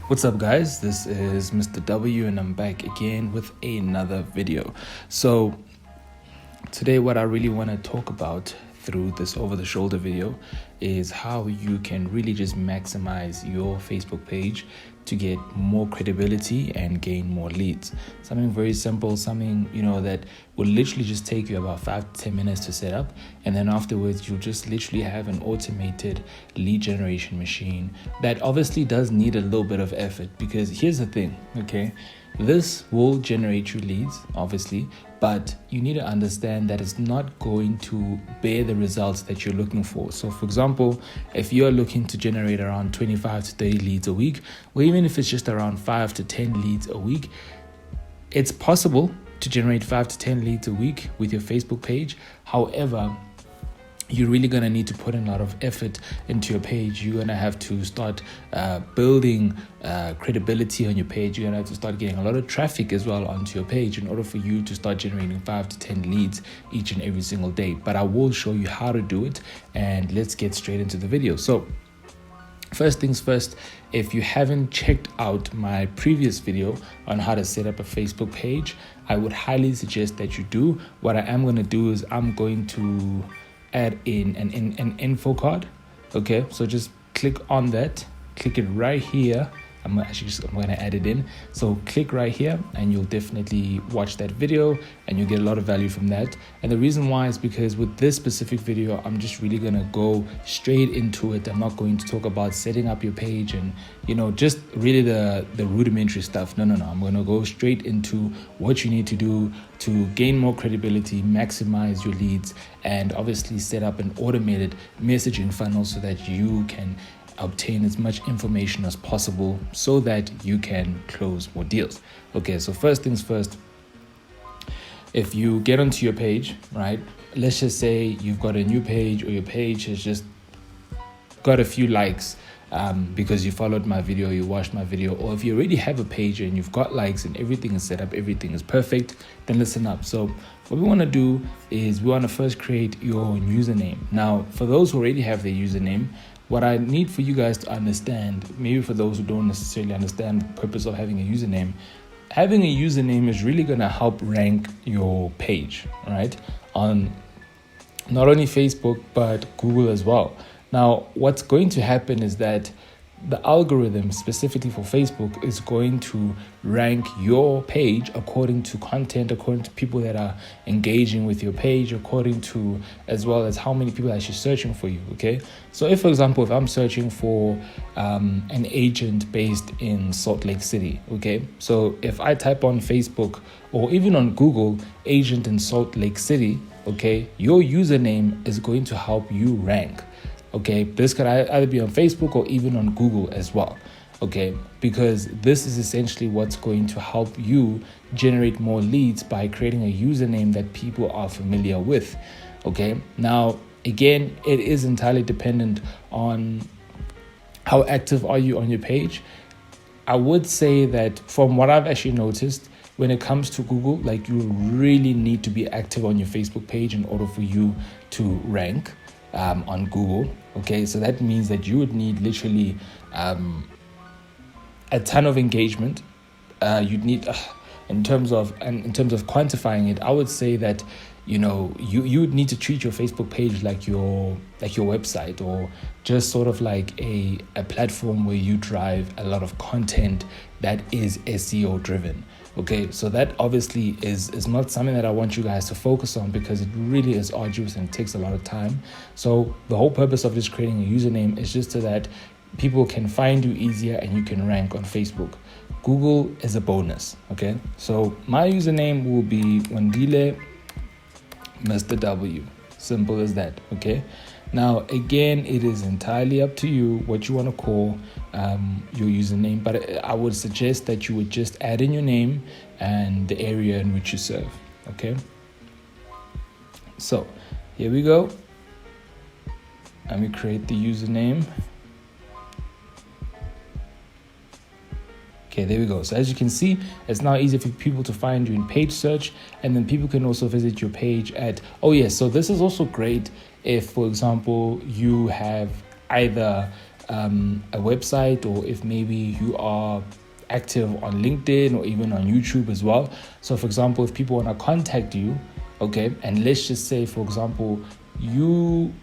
What's up, guys? This is Mr. W and I'm back again with another video. So today what I really want to talk about through this over-the-shoulder video is how you can really just maximize your Facebook page to get more credibility and gain more leads. Something very simple, something that will literally just take you about 5 to 10 minutes to set up, and then afterwards you'll just literally have an automated lead generation machine that obviously does need a little bit of effort, because here's the thing, okay? This will generate you leads, obviously, but you need to understand that it's not going to bear the results that you're looking for. So for example, if you're looking to generate around 25 to 30 leads a week, or even if it's just around 5 to 10 leads a week, it's possible to generate 5 to 10 leads a week with your Facebook page. However, you're really going to need to put in a lot of effort into your page. You're going to have to start building credibility on your page. You're going to have to start getting a lot of traffic as well onto your page in order for you to start generating 5 to 10 leads each and every single day. But I will show you how to do it, and let's get straight into the video. So first things first, if you haven't checked out my previous video on how to set up a Facebook page, I would highly suggest that you do. What I am going to do is I'm going to add in an info card. Okay, so just click on that, click it right here. I'm going to add it in. So click right here and you'll definitely watch that video and you'll get a lot of value from that. And the reason why is because with this specific video, I'm just really going to go straight into it. I'm not going to talk about setting up your page and, just really the rudimentary stuff. No. I'm going to go straight into what you need to do to gain more credibility, maximize your leads, and obviously set up an automated messaging funnel so that you can obtain as much information as possible so that you can close more deals. Okay, so first things first, if you get onto your page, right, let's just say you've got a new page or your page has just got a few likes because you followed my video, you watched my video, or if you already have a page and you've got likes and everything is set up, everything is perfect, then listen up. So what we want to do is we want to first create your username. Now, for those who already have their username, what I need for you guys to understand, maybe for those who don't necessarily understand the purpose of having a username is really going to help rank your page, right? On not only Facebook, but Google as well. Now, what's going to happen is that the algorithm specifically for Facebook is going to rank your page according to content, according to people that are engaging with your page, according to as well as how many people are actually searching for you. Okay, so if, for example, if I'm searching for an agent based in Salt Lake City, okay, so if I type on Facebook or even on Google, agent in Salt Lake City, okay, your username is going to help you rank. Okay, this could either be on Facebook or even on Google as well. Okay, because this is essentially what's going to help you generate more leads by creating a username that people are familiar with. Okay, now again, it is entirely dependent on how active are you on your page. I would say that from what I've actually noticed, when it comes to Google, like, you really need to be active on your Facebook page in order for you to rank on Google. Okay, so that means that you would need literally a ton of engagement. You'd need in terms of quantifying it, I would say that you would need to treat your Facebook page like your website, or just sort of like a platform where you drive a lot of content that is SEO driven. Okay, so that obviously is not something that I want you guys to focus on, because it really is arduous and it takes a lot of time. So the whole purpose of just creating a username is just so that people can find you easier and you can rank on Facebook. Google is a bonus. Okay, so my username will be Wandile Mr. W. Simple as that. Okay, now again, it is entirely up to you what you want to call your username, but I would suggest that you would just add in your name and the area in which you serve. Okay, so here we go. Let me create the username. Okay, there we go. So as you can see, it's now easy for people to find you in page search, and then people can also visit your page at, so this is also great if, for example, you have either a website, or if maybe you are active on LinkedIn or even on YouTube as well. So for example, if people want to contact you, okay, and let's just say, for example, you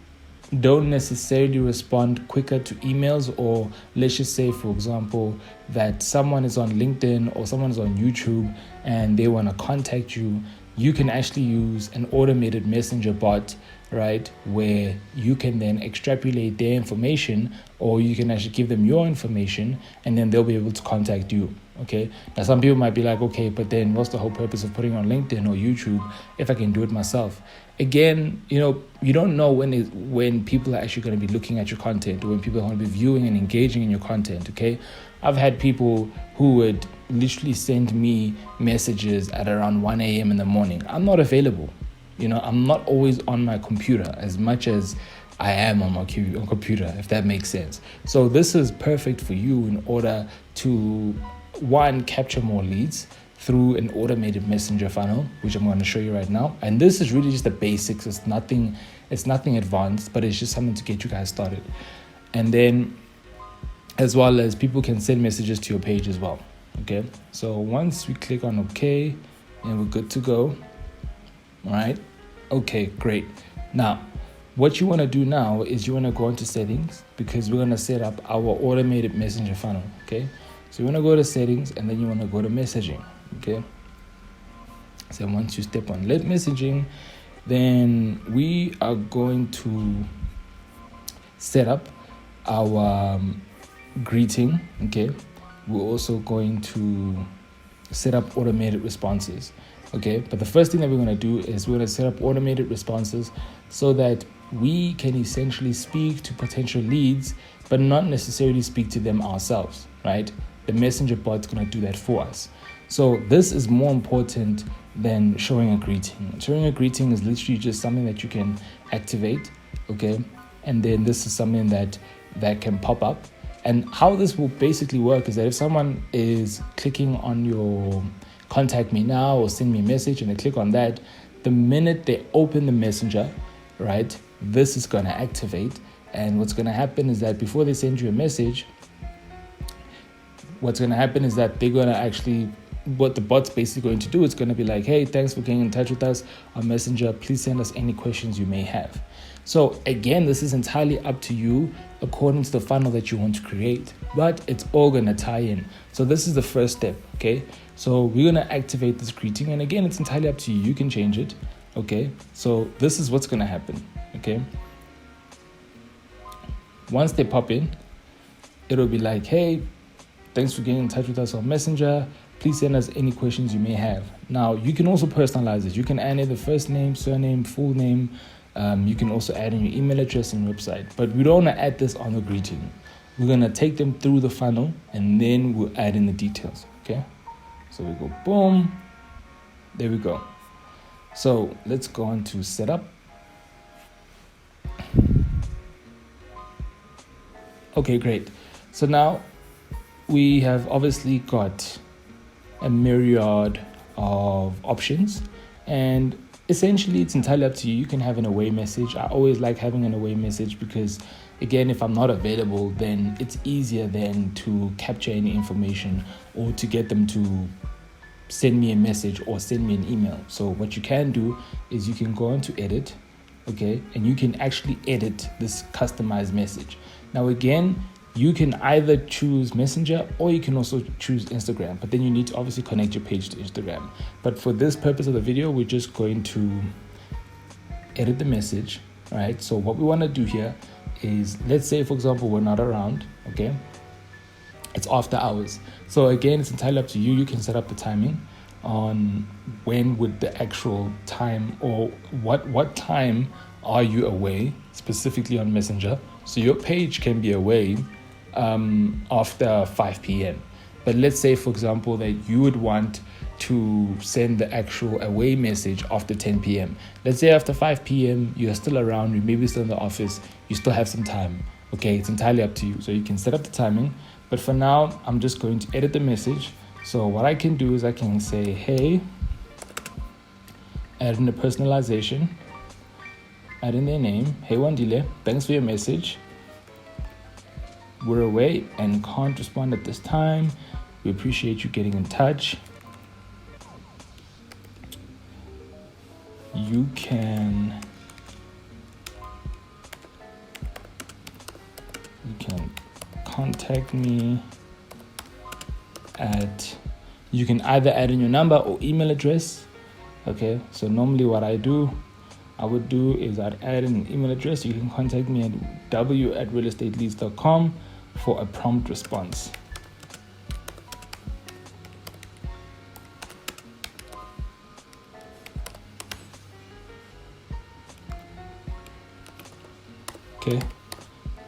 don't necessarily respond quicker to emails, or let's just say, for example, that someone is on LinkedIn or someone is on YouTube and they want to contact you, you can actually use an automated messenger bot, right, where you can then extrapolate their information, or you can actually give them your information and then they'll be able to contact you. Okay, now some people might be like, okay, but then what's the whole purpose of putting on LinkedIn or YouTube if I can do it myself? Again, you don't know when people are actually going to be looking at your content, or when people are going to be viewing and engaging in your content. Okay, I've had people who would literally send me messages at around 1 a.m. in the morning. I'm not available. I'm not always on my computer as much as I am on my computer, if that makes sense. So this is perfect for you in order to, one, capture more leads through an automated messenger funnel, which I'm going to show you right now. And this is really just the basics. It's nothing advanced, but it's just something to get you guys started. And then as well as people can send messages to your page as well. Okay, so once we click on OK, and we're good to go. All right, okay, great. Now, what you want to do now is you want to go into settings, because we're going to set up our automated messenger funnel. Okay, so you want to go to settings, and then you want to go to messaging. Okay, so once you step on let messaging, then we are going to set up our greeting. Okay, we're also going to set up automated responses. Okay, but the first thing that we're going to do is we're going to set up automated responses so that we can essentially speak to potential leads, but not necessarily speak to them ourselves, right? The messenger bot's going to do that for us. So this is more important than showing a greeting. Showing a greeting is literally just something that you can activate, okay? And then this is something that can pop up. And how this will basically work is that if someone is clicking on your contact me now or send me a message and they click on that, the minute they open the messenger, right, this is going to activate. And what's going to happen is that before they send you a message, what's going to happen is that they're going to actually, what the bot's basically going to do, it's going to be like, hey, thanks for getting in touch with us on Messenger. Please send us any questions you may have. So again, this is entirely up to you according to the funnel that you want to create, but it's all going to tie in. So this is the first step, okay? So we're going to activate this greeting, and again, it's entirely up to you. You can change it, okay? So this is what's going to happen, okay? Once they pop in, it'll be like, hey, thanks for getting in touch with us on Messenger. Please send us any questions you may have. Now, you can also personalize it. You can add in the first name, surname, full name. You can also add in your email address and website. But we don't want to add this on the greeting. We're going to take them through the funnel, and then we'll add in the details, okay? So we go boom. There we go. So let's go on to setup. Okay, great. So now we have obviously got a myriad of options, and essentially it's entirely up to you. You can have an away message. I always like having an away message because, again, if I'm not available, then it's easier then to capture any information or to get them to send me a message or send me an email. So what you can do is you can go on to edit, okay, and you can actually edit this customized message. Now again, you can either choose Messenger or you can also choose Instagram, but then you need to obviously connect your page to Instagram. But for this purpose of the video, we're just going to edit the message, right? So what we want to do here is, let's say, for example, we're not around, okay? It's after hours. So again, it's entirely up to you. You can set up the timing on when would the actual time, or what time are you away, specifically on Messenger. So your page can be away after 5 p.m. But let's say, for example, that you would want to send the actual away message after 10 p.m. Let's say after 5 p.m. you're still around, you maybe still in the office, you still have some time. Okay, it's entirely up to you. So you can set up the timing. But for now, I'm just going to edit the message. So what I can do is I can say, hey, add in the personalization, add in their name. Hey, Wandile, thanks for your message. we're away and can't respond at this time, we appreciate you getting in touch. You can contact me at, you can either add in your number or email address. Okay, so normally what I would do is I'd add in an email address. You can contact me at w@realestateleads.com for a prompt response. Okay,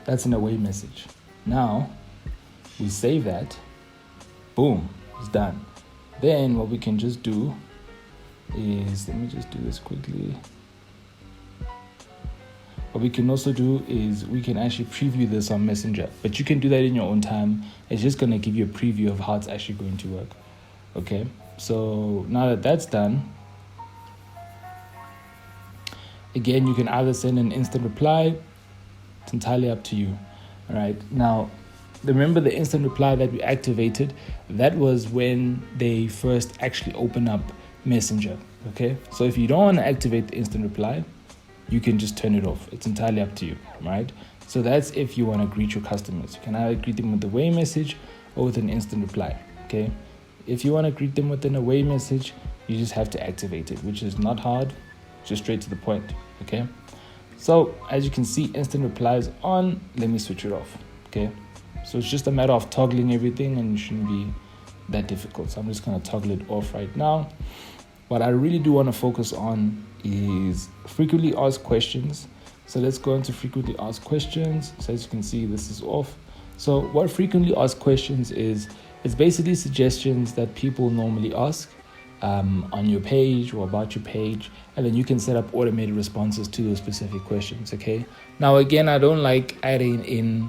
that's an away message. Now we save that, boom, it's done. Then what we can just do is, let me just do this quickly. What we can also do is we can actually preview this on Messenger, but you can do that in your own time. It's just going to give you a preview of how it's actually going to work. Okay, so now that that's done, again, you can either send an instant reply. It's entirely up to you. All right, now remember the instant reply that we activated, that was when they first actually open up Messenger. Okay, so if you don't want to activate the instant reply, you can just turn it off. It's entirely up to you, right? So that's if you want to greet your customers. You can either greet them with a away message or with an instant reply. Okay, if you want to greet them with an away message, you just have to activate it, which is not hard, just straight to the point. Okay, so as you can see, instant replies on. Let me switch it off. Okay, so it's just a matter of toggling everything, and it shouldn't be that difficult. So I'm just going to toggle it off right now. What I really do want to focus on is frequently asked questions. So let's go into frequently asked questions. So as you can see, this is off. So what frequently asked questions is, it's basically suggestions that people normally ask on your page or about your page, and then you can set up automated responses to those specific questions. Okay, now again, I don't like adding in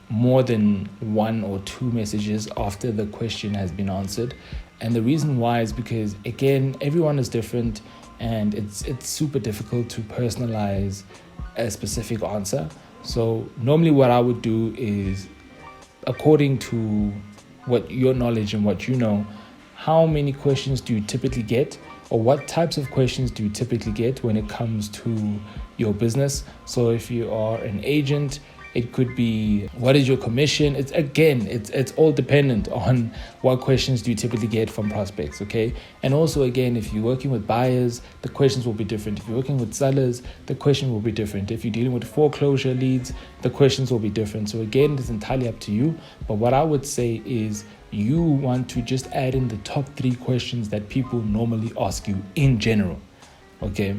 more than one or two messages after the question has been answered, and the reason why is because, again, everyone is different, and it's super difficult to personalize a specific answer. So normally what I would do is, according to what your knowledge and what you know, how many questions do you typically get, or what types of questions do you typically get when it comes to your business? So if you are an agent, it could be, what is your commission? It's all dependent on what questions do you typically get from prospects, okay? And also, again, if you're working with buyers, the questions will be different. If you're working with sellers, the question will be different. If you're dealing with foreclosure leads, the questions will be different. So again, it's entirely up to you. But what I would say is, you want to just add in the top 3 questions that people normally ask you in general, okay?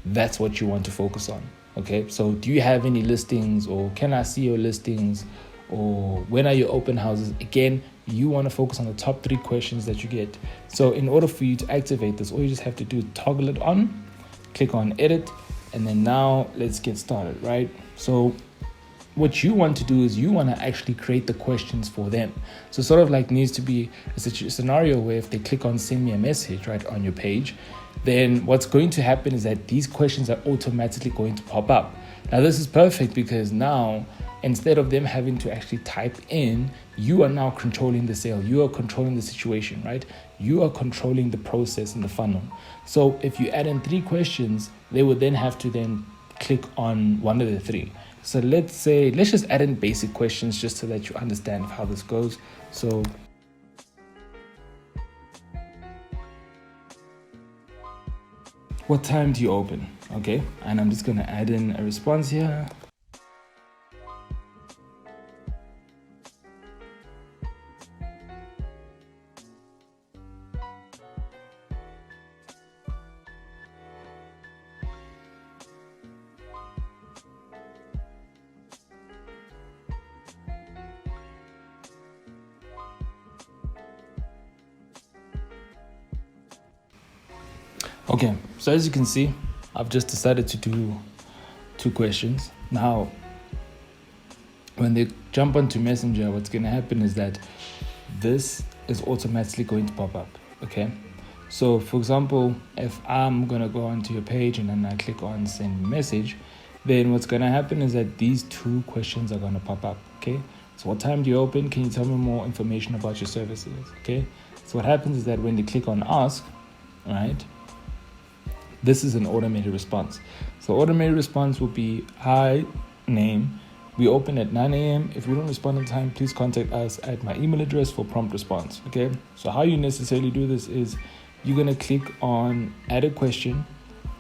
That's what you want to focus on. Okay, so do you have any listings, or can I see your listings, or when are your open houses? Again, you want to focus on the top 3 questions that you get. So in order for you to activate this, all you just have to do is toggle it on, click on edit, and then now let's get started, right? So what you want to do is you want to actually create the questions for them. So sort of like needs to be a scenario where if they click on send me a message right on your page, then what's going to happen is that these questions are automatically going to pop up. Now this is perfect because now, instead of them having to actually type in, you are now controlling the sale. You are controlling the situation, right? You are controlling the process in the funnel. So if you add in 3 questions, they would then have to then click on one of the 3. So let's just add in basic questions just so that you understand how this goes. So what time do you open? Okay, and I'm just gonna add in a response here. Okay, so as you can see, I've just decided to do 2 questions. Now, when they jump onto Messenger, what's going to happen is that this is automatically going to pop up, okay? So, for example, if I'm going to go onto your page and then I click on send message, then what's going to happen is that these 2 questions are going to pop up, okay? So what time do you open? Can you tell me more information about your services? Okay. So what happens is that when they click on ask, right, this is an automated response. So automated response will be, hi, name. We open at 9 a.m. If we don't respond in time, please contact us at my email address for prompt response. Okay. So how you necessarily do this is you're going to click on add a question.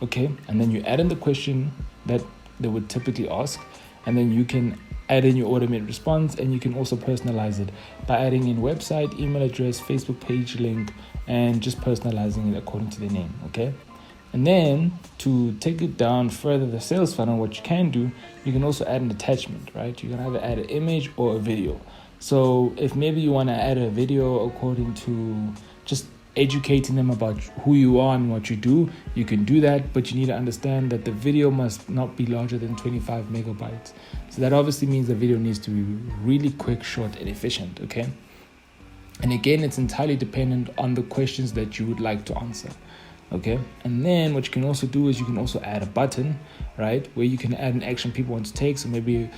Okay. And then you add in the question that they would typically ask. And then you can add in your automated response, and you can also personalize it by adding in website, email address, Facebook page link, and just personalizing it according to their name. Okay. And then to take it down further, the sales funnel, what you can do, you can also add an attachment, right? You can either add an image or a video. So if maybe you want to add a video according to just educating them about who you are and what you do, you can do that, but you need to understand that the video must not be larger than 25 megabytes. So that obviously means the video needs to be really quick, short, and efficient, okay? And again, it's entirely dependent on the questions that you would like to answer. Okay, and then what you can also do is you can also add a button, right, where you can add an action people want to take. So maybe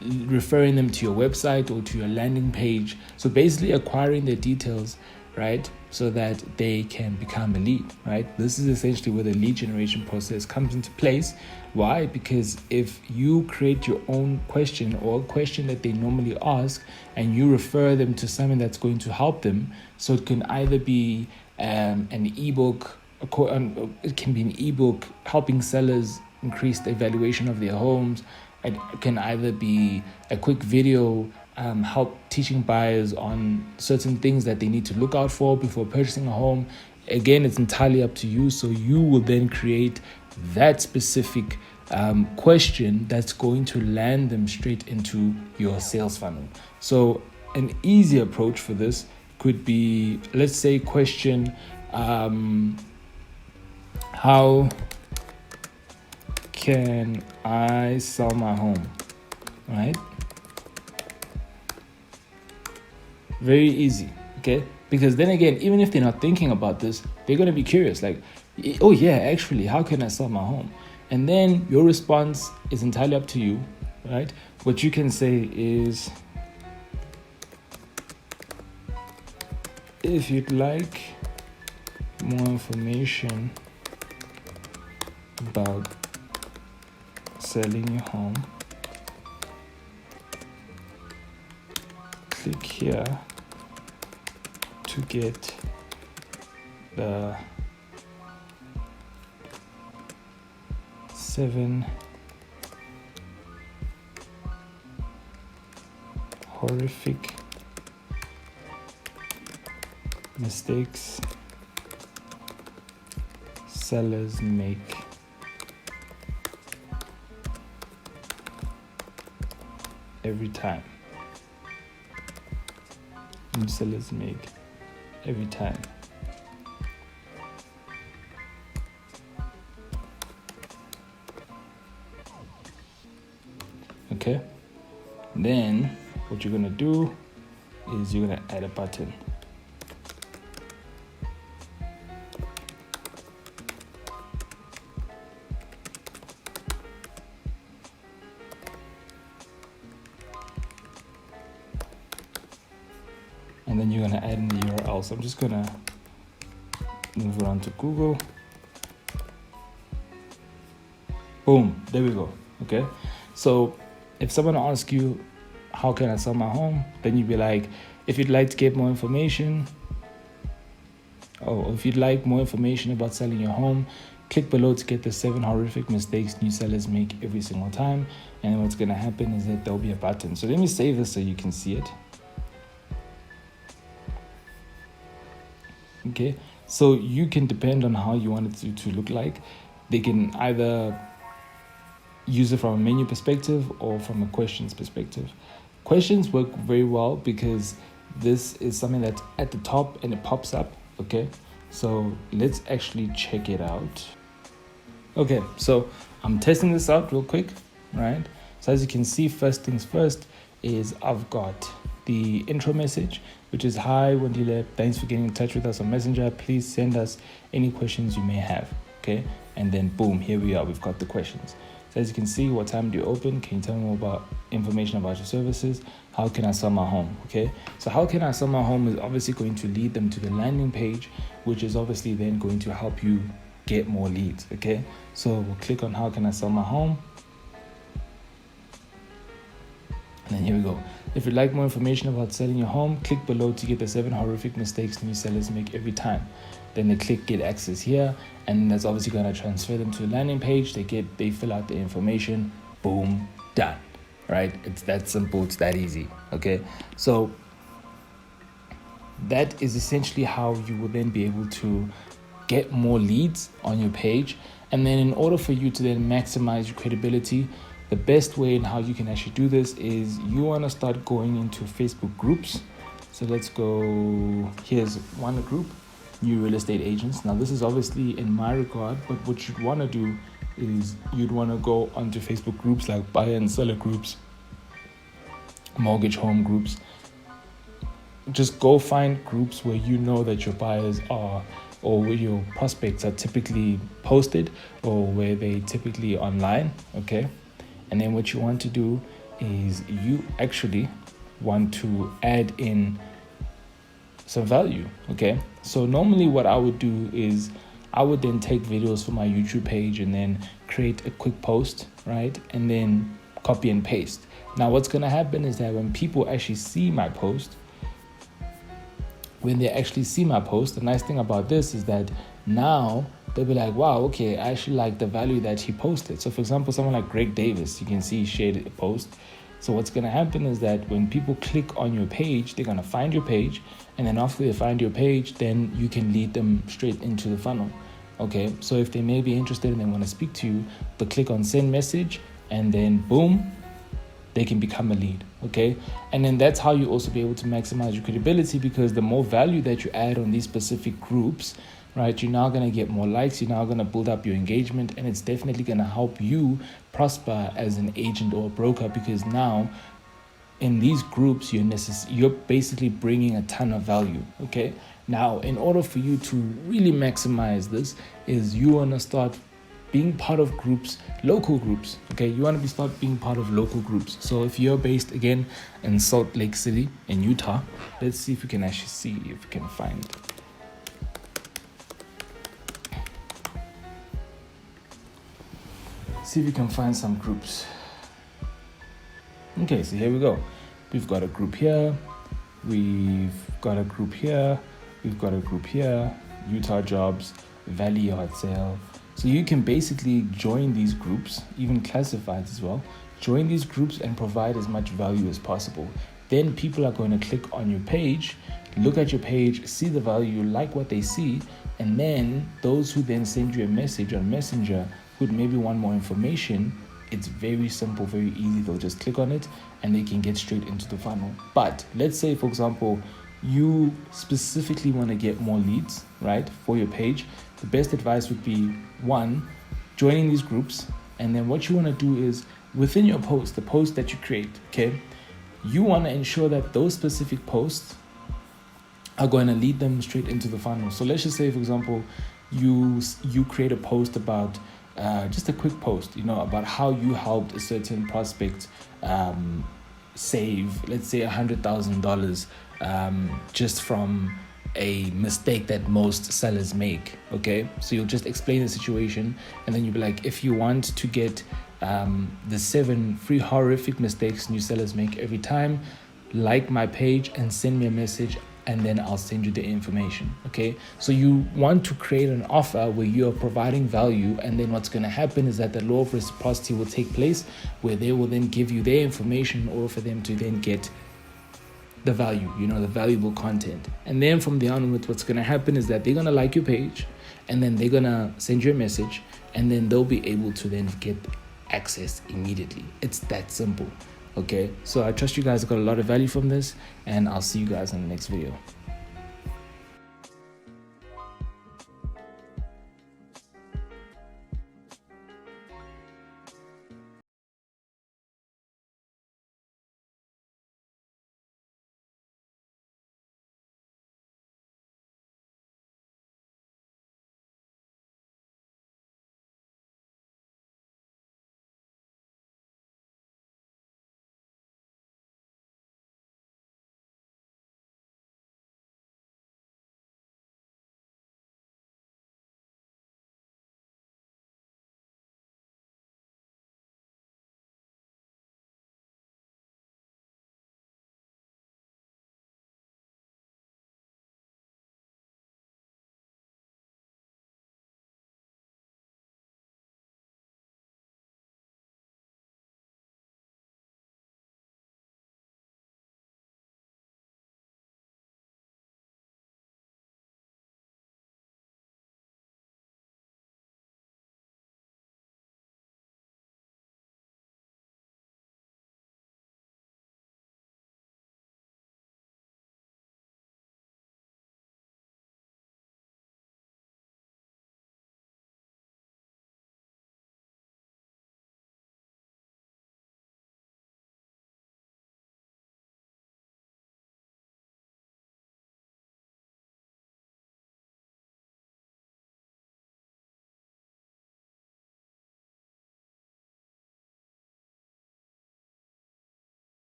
referring them to your website or to your landing page. So basically acquiring their details, right, so that they can become a lead, right? This is essentially where the lead generation process comes into place. Why? Because if you create your own question or a question that they normally ask and you refer them to something that's going to help them, so it can either be an ebook, it can be an ebook helping sellers increase the valuation of their homes. It can either be a quick video help teaching buyers on certain things that they need to look out for before purchasing a home. Again, it's entirely up to you. So you will then create that specific question that's going to land them straight into your sales funnel. So an easy approach for this could be, let's say, question, how can I sell my home, right? Very easy, okay? Because then again, even if they're not thinking about this, they're going to be curious, like, oh yeah, actually, how can I sell my home? And then your response is entirely up to you, right? What you can say is, if you'd like more information about selling your home, click here to get the 7 horrific mistakes sellers make every time. New sellers make every time. Okay, then what you're gonna do is you're gonna add a button. And then you're gonna add in the URL. So I'm just gonna move it on to Google. Boom, there we go. Okay, so if someone asks you, how can I sell my home? Then you'd be like, if you'd like to get more information, if you'd like more information about selling your home, click below to get the 7 horrific mistakes new sellers make every single time. And then what's gonna happen is that there'll be a button. So let me save this so you can see it. Okay, so you can depend on how you want it to look like. They can either use it from a menu perspective or from a questions perspective. Questions work very well because this is something that's at the top and it pops up. Okay, so let's actually check it out. Okay, so I'm testing this out real quick, right? So as you can see, first things first is I've got the intro message, which is, hi Wandile, thanks for getting in touch with us on Messenger. Please send us any questions you may have. Okay, and then boom, here we are, we've got the questions. So as you can see, what time do you open? Can you tell me more about information about your services? How can I sell my home? Okay, so how can I sell my home is obviously going to lead them to the landing page, which is obviously then going to help you get more leads. Okay, so we'll click on how can I sell my home, and then here we go. If you'd like more information about selling your home, click below to get the 7 horrific mistakes new sellers make every time. Then they click get access here, and that's obviously going to transfer them to a landing page. They fill out the information, boom, done. Right? It's that simple, it's that easy. Okay, so that is essentially how you will then be able to get more leads on your page. And then in order for you to then maximize your credibility, the best way and how you can actually do this is you want to start going into Facebook groups. So let's go, here's one group, new real estate agents. Now this is obviously in my regard, but what you'd want to do is you'd want to go onto Facebook groups like buyer and seller groups, mortgage home groups. Just go find groups where you know that your buyers are, or where your prospects are typically posted, or where they typically online. Okay, and then what you want to do is you actually want to add in some value. Okay, so normally what I would do is I would then take videos from my YouTube page and then create a quick post, right? And then copy and paste. Now what's going to happen is that when people actually see my post, the nice thing about this is that now they'll be like, wow, okay, I actually like the value that he posted. So for example, someone like Greg Davis, you can see he shared a post. So what's going to happen is that when people click on your page, they're going to find your page. And then after they find your page, then you can lead them straight into the funnel. Okay, so if they may be interested and they want to speak to you, they'll click on send message, and then boom, they can become a lead. Okay, and then that's how you also be able to maximize your credibility, because the more value that you add on these specific groups, right, you're now going to get more likes, you're now going to build up your engagement, and it's definitely going to help you prosper as an agent or a broker, because now in these groups you're basically bringing a ton of value. Okay, now in order for you to really maximize this is you want to start being part of groups, local groups. Okay, you want to start being part of local groups. So if you're based again in Salt Lake City in Utah, let's see if we can actually see if we can find some groups. Okay, so here we go. We've got a group here, we've got a group here, we've got a group here, Utah Jobs, Valley Yard Sale. So you can basically join these groups, even classifieds as well. Join these groups and provide as much value as possible. Then people are going to click on your page, look at your page, see the value, like what they see, and then those who then send you a message on Messenger who maybe want more information, it's very simple, very easy. They'll just click on it and they can get straight into the funnel. But let's say, for example, you specifically want to get more leads, right, for your page. The best advice would be, one, joining these groups. And then what you want to do is within your post, the post that you create, okay, you want to ensure that those specific posts are going to lead them straight into the funnel. So let's just say, for example, you create a post about just a quick post, about how you helped a certain prospect save, let's say $100,000 just from a mistake that most sellers make. Okay, so you'll just explain the situation, and then you'll be like, if you want to get the 7 free horrific mistakes new sellers make every time, like my page and send me a message, and then I'll send you the information. Okay, so you want to create an offer where you are providing value, and then what's going to happen is that the law of reciprocity will take place, where they will then give you their information in order for them to then get the value, the valuable content. And then from there onwards, what's going to happen is that they're going to like your page, and then they're going to send you a message, and then they'll be able to then get access immediately. It's that simple. Okay, so I trust you guys got a lot of value from this, and I'll see you guys in the next video.